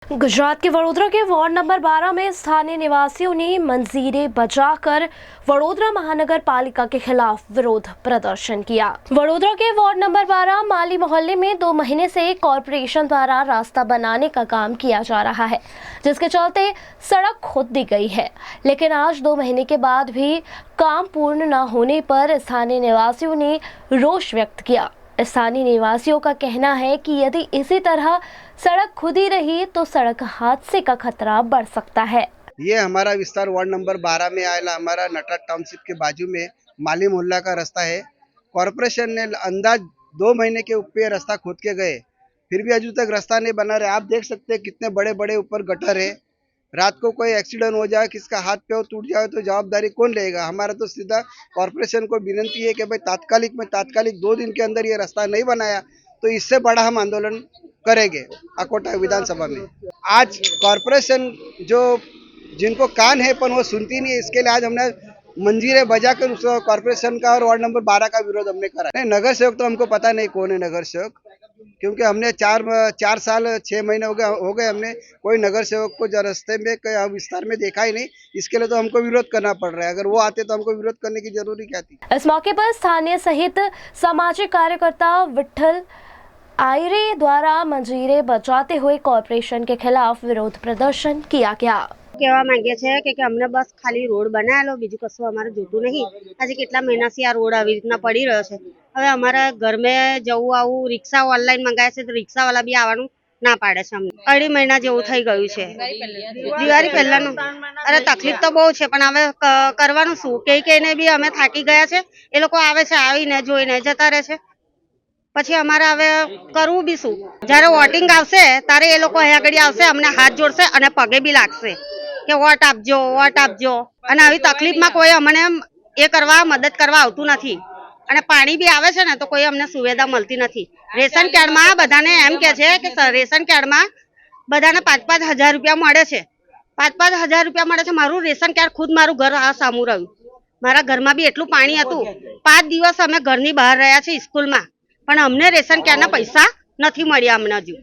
गुजरात के वडोदरा के ward number 12 में स्थानीय निवासियों ने मंजीरें बजाकर वडोदरा महानगर पालिका के खिलाफ विरोध प्रदर्शन किया। वडोदरा के वार्ड नंबर 12 माली मोहल्ले में 2 महीने से कॉरपोरेशन द्वारा रास्ता बनाने का काम किया जा रहा है, जिसके चलते सड़क खोद दी गई है। लेकिन आज 2 महीने के बाद भी काम पूर्ण न होने पर स्थानीय निवासियों ने रोष व्यक्त किया। स्थानीय निवासियों का कहना है कि यदि इसी तरह सड़क खुदी रही तो सड़क हादसे का खतरा बढ़ सकता है। ये हमारा विस्तार वार्ड नंबर 12 में आएला हमारा नटराज टाउनशिप के बाजू में माली मोहल्ला का रास्ता है। कॉरपोरेशन ने अंदाज 2 महीने के ऊपर रास्ता खोद के गए, फिर भी अभी तक रास्ता नहीं बना रहे। आप देख सकते हैं कितने बड़े बड़े ऊपर गटर है। रात को कोई एक्सीडेंट हो जाए, किसका हाथ पैर टूट जाए तो जवाबदारी कौन लेगा? हमारा तो सीधा कॉरपोरेशन को विनती है कि भाई तात्कालिक 2 दिन के अंदर ये रास्ता नहीं बनाया तो इससे बड़ा हम आंदोलन करेंगे अकोटा विधानसभा में। आज कॉरपोरेशन जो जिनको कान है पर वो सुनती नहीं है, इसके लिए आज हमने मंजीरें बजाकर उस कॉरपोरेशन का और वार्ड नंबर 12 का विरोध हमने करा। नहीं, नगर सेवक तो हमको पता नहीं कौन है नगर सेवक, क्योंकि हमने 4 साल 6 महीने हो गए हमने कोई नगर सेवक को रास्ते में विस्तार में देखा ही नहीं। इसके लिए तो हमको विरोध करना पड़ रहा है। अगर वो आते तो हमको विरोध करने की जरूरी क्या थी? इस मौके पर स्थानीय सहित सामाजिक कार्यकर्ता विठल आयरे द्वारा मंजीरें बजाते हुए कॉरपोरेशन के खिलाफ विरोध प्रदर्शन किया गया। कहेवा मांगे छे कि अमने बस खाली रोड बनावेलो, बीजू कशुं अमारे जोतुं नहीं। आज केटला महीनाथी आ रोड આવી રીતના પડી રહ્યો છે। હવે અમારા घर में જવું આવું रिक्शा ऑनलाइन मंगावे છે तो रिक्शा वाला भी આવવાનું ના પાડે છે। અમને 2.5 મહિના જેવું થઈ ગયું છે। દિવાળી પહેલાનું અરે તકલીફ તો બહુ છે, પણ હવે કરવાનું શું? કઈને બી અમે થાકી ગયા છે। એ લોકો આવે છે, આવીને જોઈને જતા રહે છે। પછી અમારે હવે કરવું બી શું? જ્યારે વોટિંગ આવશે ત્યારે એ લોકો અહીંયા આગળ આવશે, અમને હાથ જોડશે અને પગે બી લાગશે કે વોટ આપજો। અને આવી તકલીફમાં કોઈ અમને એ કરવા મદદ કરવા આવતું નથી। અને પાણી બી આવે છે ને તો કોઈ અમને સુવિધા મળતી નથી। રેશન કાર્ડમાં બધાને એમ કહે છે કે રેશન કાર્ડમાં બધાને 5-5 હજાર રૂપિયા મળે છે। 5-5 હજાર રૂપિયા મળે છે। મારું રેશન કાર્ડ ખુદ મારું ઘર આ સામું રહ્યું। મારા ઘરમાં બી એટલું પાણી હતું। 5 દિવસ અમે ઘરની બહાર રહ્યા છીએ સ્કૂલમાં, પણ અમને રેશન કાર્ડના પૈસા નથી મળ્યા અમને હજુ।